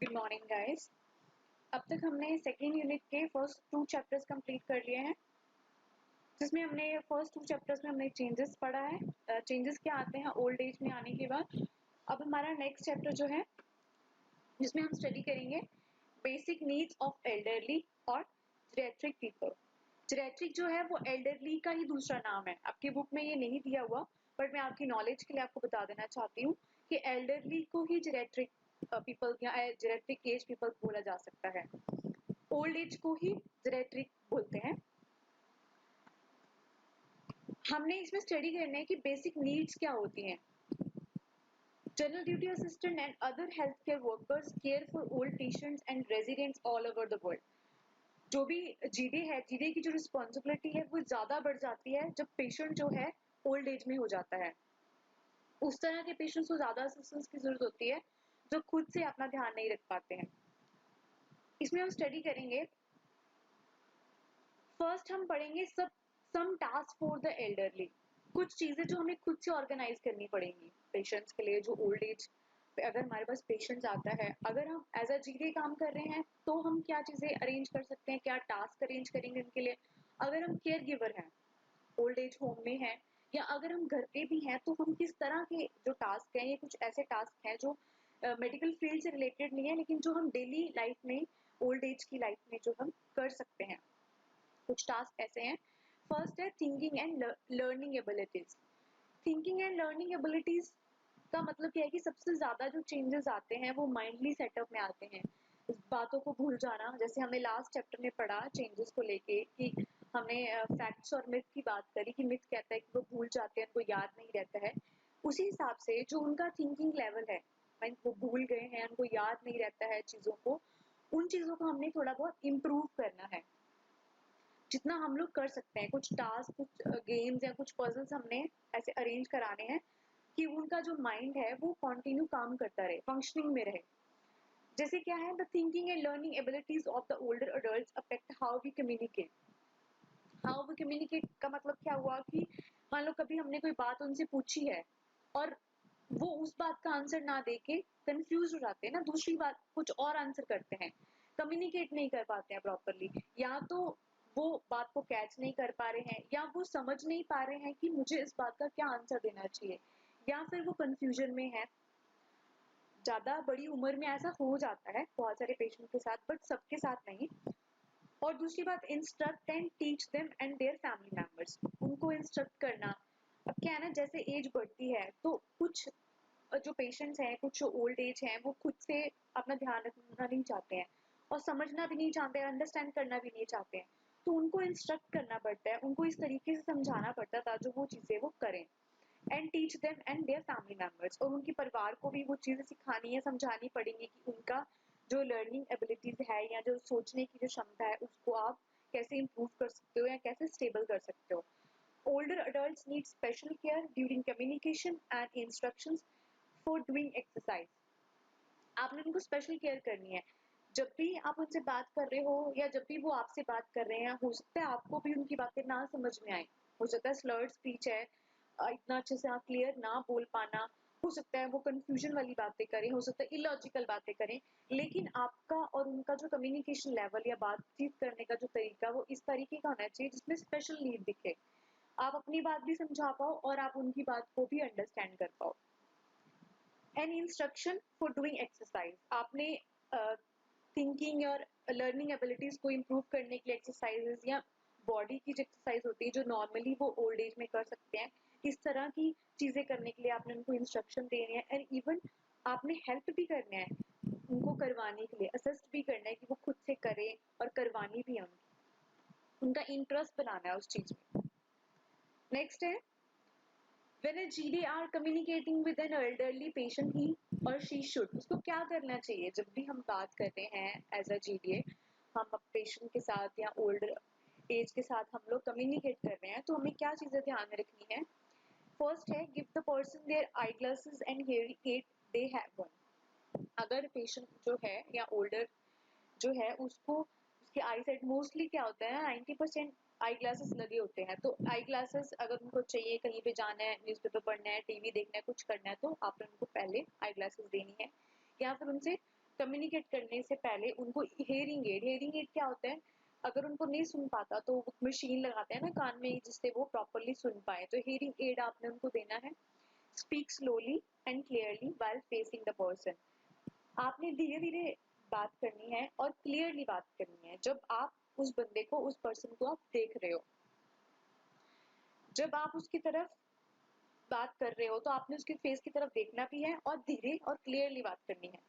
Good morning guys. अब तक हमने सेकेंड यूनिट के फर्स्ट 2 चैप्टर्स कंप्लीट कर लिए हैं, जिसमें हमने फर्स्ट 2 चैप्टर्स में हमने चेंजेस पढ़ा है। चेंजेस क्या आते हैं ओल्ड एज में आने के बाद। अब हमारा नेक्स्ट चैप्टर जो है, जिसमें हम स्टडी करेंगे बेसिक नीड्स ऑफ एल्डरली और जेरिएट्रिक पीपल। जेरिएट्रिक जो है वो एल्डरली का ही दूसरा नाम है। आपकी बुक में ये नहीं दिया हुआ, बट मैं आपकी नॉलेज के लिए आपको बता देना चाहती हूँ कि एल्डरली को ही जेरिएट्रिक पीपल या जेरिएट्रिक एज पीपल बोला जा सकता है। ओल्ड एज को ही जेरिएट्रिक बोलते हैं। हमने इसमें स्टडी करना है कि बेसिक नीड्स क्या होती हैं। General duty assistant and other health care workers care for old patients and residents all over the world. जो भी जीडे है, जीडे की जो रिस्पॉन्सिबिलिटी है वो ज्यादा बढ़ जाती है जब पेशेंट जो है ओल्ड एज में हो जाता है। उस तरह के पेशेंट्स को ज्यादा असिस्टेंस की जरूरत होती है जो खुद से अपना ध्यान नहीं रख पाते हैं। इसमें हम स्टडी करेंगे, फर्स्ट हम पढ़ेंगे some task for the elderly. कुछ चीजें जो हमें खुद से ऑर्गेनाइज करनी पड़ेंगी पेशेंट्स के लिए। जो ओल्ड एज पे अगर हमारे पास पेशेंट्स आता है, अगर हम एज अ जीडे काम कर रहे हैं तो हम क्या चीजें अरेंज कर सकते हैं, क्या टास्क अरेंज करेंगे उनके लिए। अगर हम केयर गिवर हैं, ओल्ड एज होम में हैं, या अगर हम घर पे भी हैं, तो हम किस तरह के जो टास्क हैं, ये कुछ ऐसे टास्क हैं जो मेडिकल फील्ड से रिलेटेड नहीं है, लेकिन जो हम डेली लाइफ में ओल्ड एज की लाइफ में जो हम कर सकते हैं। कुछ टास्क ऐसे हैं। फर्स्ट है thinking and learning abilities. Thinking and learning abilities का मतलब क्या है कि सबसे ज्यादा जो चेंजेस आते हैं वो माइंडली सेटअप में आते हैं। बातों को भूल जाना, जैसे हमने लास्ट चैप्टर में पढ़ा चेंजेस को लेके कि हमने फैक्ट्स और मिथ की बात करी कि मिथ कहता है कि वो भूल जाते हैं, उनको याद नहीं रहता है। उसी हिसाब से जो उनका थिंकिंग लेवल है, वो भूल गए हैं, उनको याद नहीं रहता है चीजों को, उन चीजों को हमने थोड़ा बहुत इम्प्रूव करना है जितना हम लोग कर सकते हैं। कुछ टास्क, कुछ गेम्स या कुछ पजल्स हमने ऐसे अरेंज कराने हैं कि उनका जो माइंड है वो कंटिन्यू काम करता रहे, फंक्शनिंग में रहे। जैसे क्या है, the thinking and learning abilities of the older adults affect how we communicate. How we communicate का मतलब क्या हुआ कि मान लो कभी हमने कोई बात उनसे पूछी है और वो उस बात का आंसर ना देके कंफ्यूज हो जाते हैं ना, दूसरी बात कुछ और आंसर करते हैं, कम्युनिकेट नहीं कर पाते हैं प्रॉपरली। या तो वो बात को कैच नहीं कर पा रहे हैं, या वो समझ नहीं पा रहे हैं कि मुझे इस बात का क्या आंसर देना चाहिए, या फिर वो कंफ्यूजन में है। ज्यादा बड़ी उम्र में ऐसा हो जाता है बहुत सारे पेशेंट के साथ, बट सबके साथ नहीं। और दूसरी बात, instruct and teach them and their family members. उनको इंस्ट्रक्ट करना। अब क्या है ना, जैसे एज बढ़ती है तो कुछ जो पेशेंट्स हैं, कुछ जो ओल्ड एज हैं, वो खुद से अपना ध्यान रखना नहीं चाहते हैं और समझना भी नहीं चाहते हैं, अंडरस्टैंड करना भी नहीं चाहते हैं। तो उनको इंस्ट्रक्ट करना पड़ता है, उनको इस तरीके से समझाना पड़ता है ताकि वो चीजें वो करें। And teach them and their family members. और उनके परिवार को भी वो चीजें सिखानी है, समझानी पड़ेंगी कि उनका जो लर्निंग एबिलिटीज है या जो सोचने की जो क्षमता है उसको आप कैसे इम्प्रूव कर सकते हो या कैसे स्टेबल कर सकते हो। Older adults need special care during communication and instructions for doing exercise. आपने उनको स्पेशल केयर करनी है। जब भी आप उनसे बात कर रहे हो या जब भी वो आपसे बात कर रहे हैं, हो सकता है आपको भी उनकी बातें ना समझ में आए, हो सकता है स्लर्ड स्पीच है, इतना अच्छे से आप क्लियर ना बोल पाना, हो सकता है वो कंफ्यूजन वाली बातें करें, हो सकता है इलॉजिकल बातें करें, लेकिन आपका और उनका जो कम्युनिकेशन लेवल या बातचीत करने का जो तरीका वो इस तरीके का होना चाहिए जिसमें स्पेशल नीड दिखे। आप अपनी बात भी समझा पाओ और आप उनकी बात को भी अंडरस्टैंड कर पाओ। An instruction for doing exercise. आपने थिंकिंग और लर्निंग एबिलिटीज को इम्प्रूव करने के लिए एक्सरसाइजेज या बॉडी की जो एक्सरसाइज होती है जो नॉर्मली वो ओल्ड एज में कर सकते हैं, इस तरह की चीजें करने के लिए आपने उनको इंस्ट्रक्शन देने हैं। एंड इवन आपने हेल्प भी करना है उनको करवाने के लिए, असिस्ट भी करना है कि वो खुद से करें और करवानी भी है उनका इंटरेस्ट बनाना है उस चीज में। नेक्स्ट है, when a GD are communicating with an elderly patient, he or she should। उसको क्या करना चाहिए जब भी हम बात करते हैं एज अ GDA, हम पेशेंट के साथ या ओल्डर एज के साथ हम लोग कम्युनिकेट कर रहे हैं तो हमें क्या चीजें ध्यान में रखनी है। फर्स्ट है, give the person their eye glasses and hearing aid they have one. अगर पेशेंट जो है या ओल्डर जो है उसको उसकी आई साइट मोस्टली क्या होता है, 90% आई ग्लासेस लगे होते हैं। तो आई ग्लासेस अगर उनको चाहिए, कहीं पे जाना है, न्यूज़पेपर पढ़ना है, टीवी देखना है, कुछ करना है, तो आपने उनको पहले आई ग्लासेस देनी है। या फिर उनसे कम्युनिकेट करने से पहले उनको हेयरिंग एड क्या होता है, अगर उनको नहीं सुन पाता तो मशीन लगाते हैं ना कान में जिससे वो प्रॉपरली सुन पाए, तो हेयरिंग एड आपने उनको देना है। Speak slowly and clearly while facing the person. आपने धीरे धीरे बात करनी है और क्लियरली बात करनी है जब आप उस बंदे को, उस पर्सन को आप देख रहे हो। जब आप उसकी तरफ बात कर रहे हो तो आपने उसके फेस की तरफ देखना भी है और धीरे और क्लियरली बात करनी है।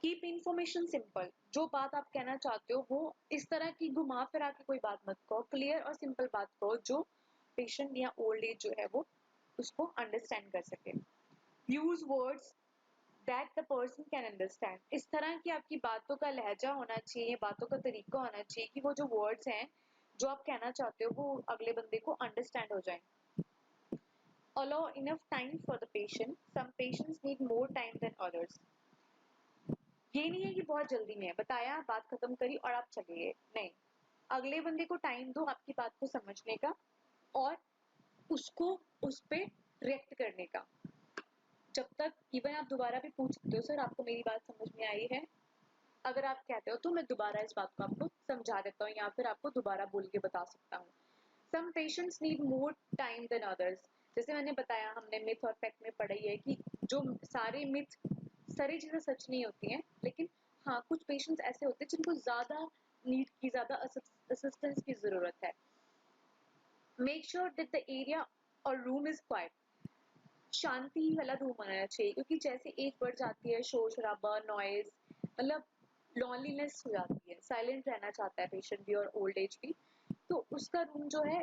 Keep information simple. जो बात आप कहना चाहते हो वो इस तरह की घुमा फिरा के कोई बात मत कहो, क्लियर और सिंपल बात कहो जो पेशेंट या ओल्ड एज जो है वो उसको अंडरस्टैंड कर सके। Use words that the person can understand. इस तरह की आपकी बातों का लहजा होना चाहिए, बातों का तरीका होना चाहिए कि वो जो वर्ड्स हैं जो आप कहना चाहते हो वो अगले बंदे को अंडरस्टैंड हो जाए। Allow enough time for the patient. Some patients need more time than others. ये नहीं है कि बहुत जल्दी में है, बताया बात खत्म करी और आप चले गए, नहीं। अगले बंदे को टाइम दो आपकी बात को समझने का और उसको उस पे रिएक्ट करने का। जब तक इवन आप दोबारा भी पूछ सकते हो, सर आपको मेरी बात समझ में आई है? अगर आप कहते हो तो मैं दोबारा इस बात को आपको समझा देता हूँ या फिर आपको दोबारा बोल के बता सकता हूँ। Some patients need more time than others. जैसे मैंने बताया, हमने मिथ और फैक्ट में पढ़ा ही है कि जो सारे मिथ, सारी चीजें सच नहीं होती हैं, लेकिन हाँ कुछ पेशेंट्स ऐसे होते हैं जिनको ज्यादा नीड की, ज्यादा असिस्टेंस की जरूरत है। Make sure that the area और रूम इज क्वाइट। शांति वाला रूम होना चाहिए, क्योंकि जैसे एज बढ़ जाती है शोर शराबा, नॉइज, मतलब लॉनलीनेस हो जाती है, साइलेंट रहना चाहता है पेशेंट भी और ओल्ड एज भी, तो उसका रूम जो है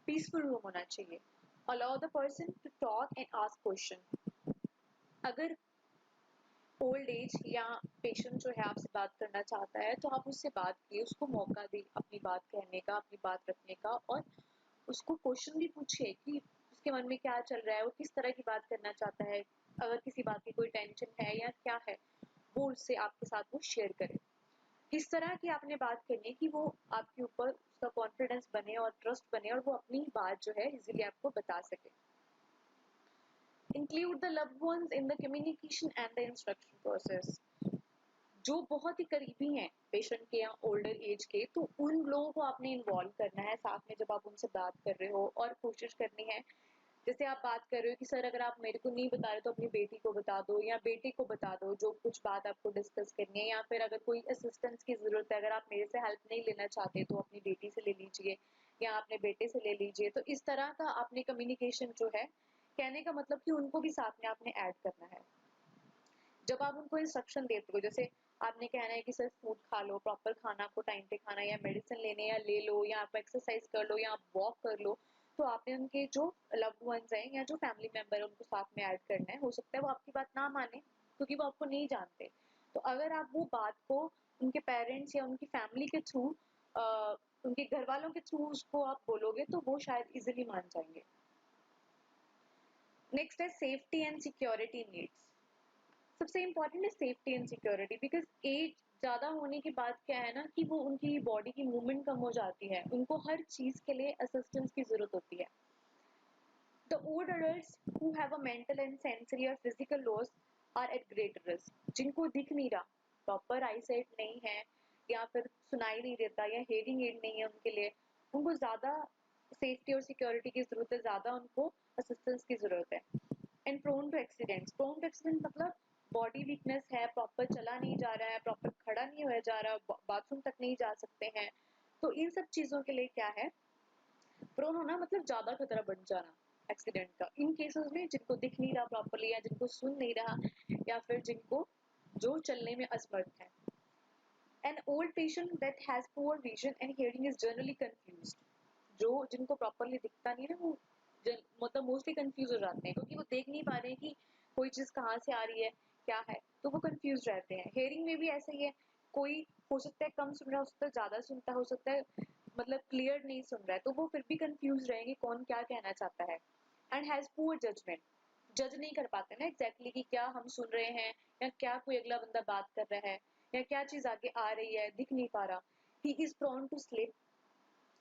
पीसफुल रूम होना चाहिए। Allow the person to talk and ask question. अगर ओल्ड एज या पेशेंट जो है आपसे बात करना चाहता है तो आप उससे बात कीजिए, उसको मौका दी अपनी बात कहने का, अपनी बात रखने का, और उसको क्वेश्चन भी पूछिए कि उसके मन में क्या चल रहा है, वो किस तरह की बात करना चाहता है, अगर किसी बात की कोई टेंशन है या क्या है वो उससे आपके साथ वो शेयर करे। किस तरह की आपने बात करनी है कि वो आपके ऊपर उसका कॉन्फिडेंस बने और ट्रस्ट बने और वो अपनी बात जो है इजीली आपको बता सके। Include the loved ones in the communication and the instruction process. जो बहुत ही करीबी हैं पेशेंट के या ओल्डर एज के, तो उन लोगों को आपने इन्वॉल्व करना है साथ में जब आप उनसे बात कर रहे हो, और कोशिश करनी है जैसे आप बात कर रहे हो कि सर अगर आप मेरे को नहीं बता रहे तो अपनी बेटी को बता दो या बेटे को बता दो जो कुछ बात आपको डिस्कस करनी है, या फिर अगर कोई असिस्टेंस की जरूरत है, अगर आप मेरे से हेल्प नहीं लेना चाहते तो अपनी बेटी से ले लीजिए या अपने बेटे से ले लीजिए। तो इस तरह का आपने कम्युनिकेशन जो है, कहने का मतलब कि उनको भी साथ में आपने ऐड करना है। जब आप उनको इंस्ट्रक्शन देते हो, जैसे आपने कहना है कि सर फूड खा लो, प्रॉपर खाना आपको टाइम पे खाना, या मेडिसिन लेने या ले लो, या आप एक्सरसाइज कर लो, या आप वॉक कर लो, तो आपने उनके जो लव्ड वंस हैं या जो फैमिली मेंबर है उनको साथ में ऐड करना है। हो सकता है वो आपकी बात ना माने क्योंकि वो आपको नहीं जानते, तो अगर आप वो बात को उनके पेरेंट्स या उनकी फैमिली के थ्रू, उनके घर वालों के थ्रू उसको आप बोलोगे तो वो शायद इजिली मान जाएंगे। नेक्स्ट है सेफ्टी एंड सिक्योरिटी नीड्स। सबसे इम्पोर्टेंट है safety and security, because age ज्यादा होने के बाद क्या है ना कि वो उनकी बॉडी की मूवमेंट कम हो जाती है, उनको हर चीज के लिए असिस्टेंस की जरूरत होती है। The old adults who have a mental and sensory or physical loss are at great risk। जिनको दिख नहीं रहा, प्रॉपर आईसाइट नहीं है, या फिर सुनाई नहीं देता, या हेयरिंग एड नहीं है उनके लिए, उनको ज्यादा सेफ्टी और सिक्योरिटी की जरूरत है, ज्यादा उनको असिस्टेंस की जरूरत है। And prone to accidents. Prone to accident मतलब बॉडी वीकनेस है, प्रॉपर चला नहीं जा रहा है, प्रॉपर खड़ा नहीं हुआ जा रहा, बाथरूम तक नहीं जा सकते हैं, तो इन सब चीजों के लिए क्या है, प्रोन होना मतलब ज्यादा खतरा बढ़ जाना एक्सीडेंट का। इन केसेस में जिनको दिख नहीं रहा प्रॉपरली, या जिनको सुन नहीं रहा, या फिर जिनको जो चलने में असमर्थ है। An old patient that has poor vision and hearing is generally confused. जो जिनको प्रॉपरली दिखता नहीं ना, वो मतलब मोस्टली कंफ्यूज हो जाते हैं क्योंकि वो देख नहीं पा रहे हैं कि कोई चीज कहाँ से आ रही है, क्या है, तो वो कंफ्यूज रहते हैं। हेयरिंग में भी ऐसा ही है, कोई हो सकता है कम सुन रहा, हो सकता है ज्यादा सुनता, हो सकता है मतलब क्लियर नहीं सुन रहा है, तो वो फिर भी कंफ्यूज रहेंगे कौन क्या कहना चाहता है। And has poor judgement. जज नहीं कर पाते ना एग्जैक्टली कि क्या हम सुन रहे हैं या क्या कोई अगला बंदा बात कर रहा है या क्या चीज आगे आ रही है, दिख नहीं पा रहा। He is prone to slip.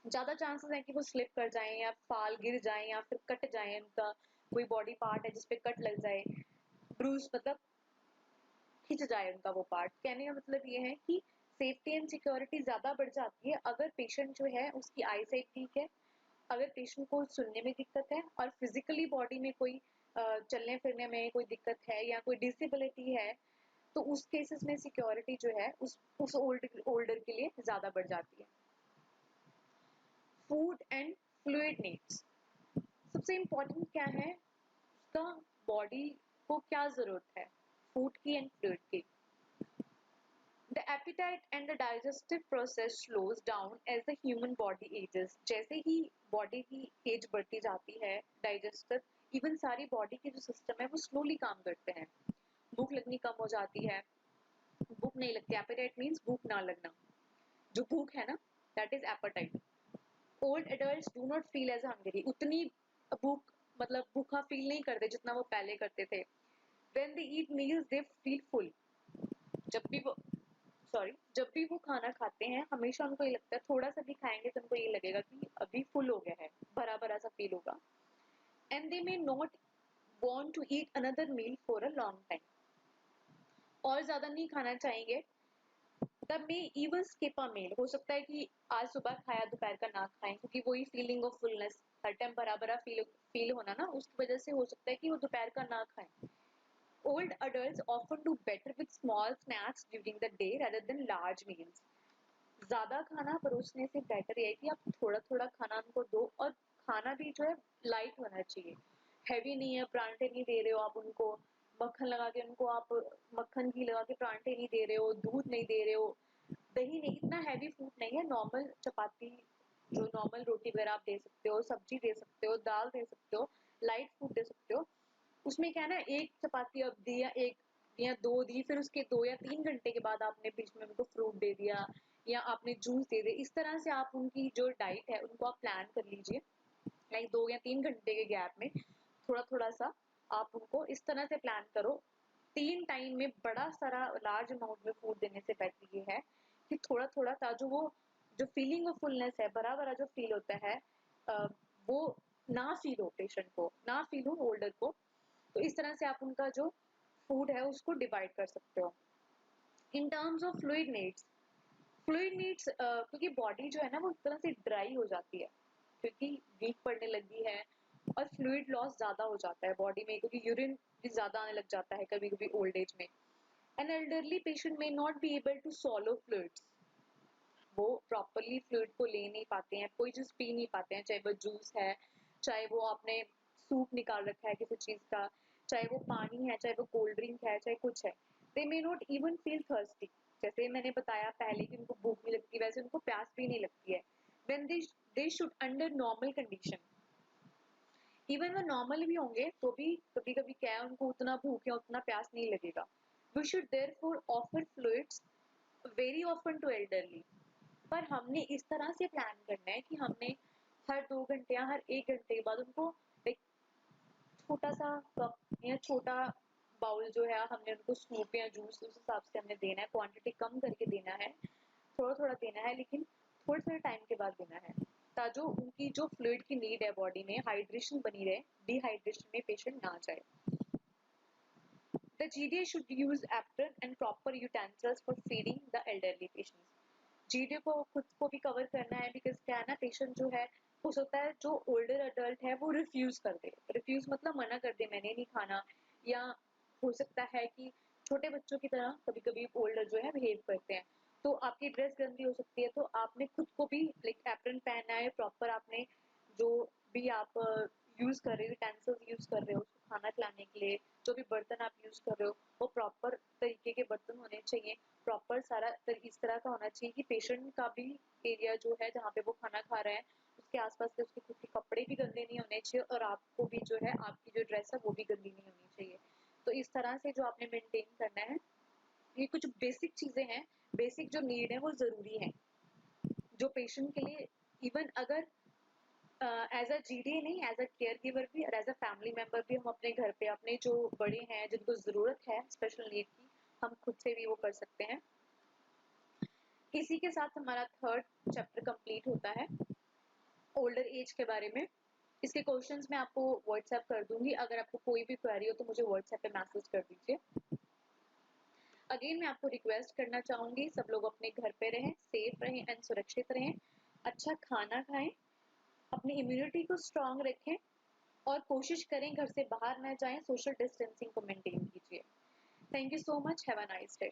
ज्यादा चांसेस है कि वो स्लिप कर जाएं या फाल गिर जाएं या फिर कट जाएं, उनका कोई बॉडी पार्ट है जिसपे कट लग जाए। ब्रूस मतलब खिंच जाए उनका वो पार्ट। कहने का मतलब ये है कि सेफ्टी एंड सिक्योरिटी ज़्यादा बढ़ जाती है अगर पेशेंट जो है उसकी आई साइट ठीक है, अगर पेशेंट को सुनने में दिक्कत है और फिजिकली बॉडी में कोई चलने फिरने में कोई दिक्कत है या कोई डिसेबिलिटी है, तो उस केसेस में सिक्योरिटी जो है उस ओल्डर के लिए ज़्यादा बढ़ जाती है। फूड एंड फ्लूइड नीड्स, सबसे इम्पोर्टेंट क्या है, उसका बॉडी को क्या ज़रूरत है फूड की एंड फ्लूइड की। The appetite and the digestive process slows down as the human body ages. जैसे ही बॉडी की एज बढ़ती जाती है, डाइजेस्टिव इवन सारी बॉडी के जो सिस्टम है वो स्लोली काम करते हैं। भूख लगनी कम हो जाती है, भूख नहीं लगती, एपेटाइट मीन्स भूख ना लगना, जो भूख है ना that is appetite. Old adults do not feel as hungry, उतनी भूख मतलब भूखा फील नहीं करते जितना वो पहले करते थे। When they eat meals they feel full, जब भी वो जब भी वो खाना खाते हैं हमेशा उनको ये लगता है, थोड़ा सा भी खाएंगे तो उनको ये लगेगा कि अभी फुल हो गया है, भरा भरा सा फील होगा। And they may not want to eat another meal for a long time, और ज्यादा नहीं खाना चाहेंगे। तब में इवन स्किप अ मील, हो सकता है कि आज सुबह खाया दोपहर का ना खाएं, क्योंकि वही feeling of fullness her time भरा भरा फील होना ना, उसकी वजह से हो सकता है कि वो दोपहर का ना खाएं। Old adults often do better with small snacks during the day rather than large meals. ज़्यादा खाना परोसने से बेटर है कि आप थोड़ा-थोड़ा खाना उनको दो, और खाना भी जो है लाइट होना चाहिए। हैवी नहीं है, परांठे नहीं दे रहे हो आप उनको, मक्खन लगा के उनको आप मक्खन घी लगा के परांठे नहीं दे रहे हो, दूध नहीं दे रहे हो, दही नहीं, इतना हैवी फूड नहीं है। नॉर्मल चपाती, जो नॉर्मल रोटी वगैरह आप दे सकते हो, सब्जी दे सकते हो, दाल दे सकते हो, लाइट फूड दे सकते हो। उसमें क्या है ना, एक चपाती अब दी या एक या दो दी, फिर उसके 2 या 3 घंटे के बाद आपने बीच में उनको फ्रूट दे दिया या आपने जूस दे दिया। इस तरह से आप उनकी जो डाइट है उनको आप प्लान कर लीजिए, लाइक 2 या 3 घंटे के गैप में थोड़ा थोड़ा सा आप उनको इस तरह से प्लान करो। 3 टाइम में बड़ा सारा लार्ज अमाउंट में फूड देने से बेटर ये है कि थोड़ा थोड़ा, ताकि वो जो फीलिंग ऑफ फुलनेस है, बड़ा बड़ा जो फील होता है, वो ना फील हो, पेशेंट को ना फील हो, ओल्डर को। तो इस तरह से आप उनका जो फूड है उसको डिवाइड कर सकते हो। In terms of fluid needs, क्योंकि बॉडी जो है ना वो एक तरह से ड्राई हो जाती है, क्योंकि वीक पड़ने लगी है और फ्लूइड लॉस ज्यादा हो जाता है बॉडी में, क्योंकि यूरिन भी ज्यादा आने लग जाता है कभी कभी ओल्ड एज में। An elderly patient may not be able to swallow fluids, वो प्रॉपरली फ्लूइड को ले नहीं पाते हैं, कोई चीज पी नहीं पाते हैं, चाहे वो जूस है, चाहे वो आपने सूप निकाल रखा है किसी चीज का, चाहे वो पानी है, चाहे वो कोल्ड ड्रिंक है, चाहे कुछ है। They may not even feel thirsty, जैसे मैंने बताया पहले कि उनको भूख नहीं लगती, वैसे उनको प्यास भी नहीं लगती है। When they should under normal condition, even वो नॉर्मल भी होंगे तो भी कभी कभी क्या है, उनको उतना भूख या उतना प्यास नहीं लगेगा। We should therefore offer fluids very often to elderly, पर हमने इस तरह से प्लान करना है कि हमने हर 2 घंटे या हर 1 घंटे के बाद उनको एक छोटा सा कप या छोटा बाउल जो है हमने उनको सूप या जूस उस हिसाब से हमने देना है, क्वांटिटी कम करके देना है, थोड़ा थोड़ा देना है, लेकिन थोड़े थोड़े टाइम के बाद देना है, ताकि उनकी जो फ्लूइड की नीड है बॉडी में, हाइड्रेशन बनी रहे, डिहाइड्रेशन में पेशेंट ना जाए। The GDA should use apron and proper utensils for feeding the elderly patients. GDA को खुद को भी कवर करना है, बिकॉज क्या है ना, पेशेंट जो है हो सकता है जो ओल्डर अडल्ट है वो रिफ्यूज कर दे, रिफ्यूज मतलब मना कर दे, मैंने नहीं खाना, या हो सकता है कि छोटे बच्चों की तरह कभी कभी ओल्डर जो है बिहेव करते हैं, तो आपकी ड्रेस गंदी हो सकती है, तो आपने खुद को भी लाइक एप्रन पहनना है प्रॉपर, आपने जो भी आप यूज कर रहे हो, यूटेंसिल्स यूज कर रहे हो उसको खाना खिलाने के लिए, जो भी बर्तन आप यूज कर रहे हो वो प्रॉपर तरीके के बर्तन होने चाहिए, प्रॉपर सारा इस तरह का होना चाहिए कि पेशेंट का भी एरिया जो है जहाँ पे वो खाना खा रहा है उसके आसपास के उसके खुद के कपड़े भी गंदे नहीं होने चाहिए, और आपको भी जो है आपकी जो ड्रेस है वो भी गंदी नहीं होनी चाहिए। तो इस तरह से जो आपने मेंटेन करना है, ये कुछ बेसिक चीजें हैं, बेसिक जो नीड है वो जरूरी है जो पेशेंट के लिए, इवन अगर एज अ जीडीए नहीं, एज अ केयर गिवर भी और एज अ फैमिली मेंबर भी हम अपने घर पे अपने जो बड़े हैं जिनको जरूरत है स्पेशल नीड की, हम खुद से भी वो कर सकते हैं। इसी के साथ हमारा थर्ड चैप्टर कंप्लीट होता है ओल्डर एज के बारे में। इसके क्वेश्चंस मैं आपको व्हाट्सएप कर दूंगी, अगर आपको कोई भी क्वेरी हो तो मुझे व्हाट्सएप पे मैसेज कर दीजिए। अगेन मैं आपको रिक्वेस्ट करना चाहूंगी, सब लोग अपने घर पे रहें, सेफ रहें एंड सुरक्षित रहें, अच्छा खाना खाएं, अपनी इम्यूनिटी को स्ट्रांग रखें और कोशिश करें घर से बाहर ना जाएं, सोशल डिस्टेंसिंग को मेंटेन कीजिए। Thank you so much, have a nice day.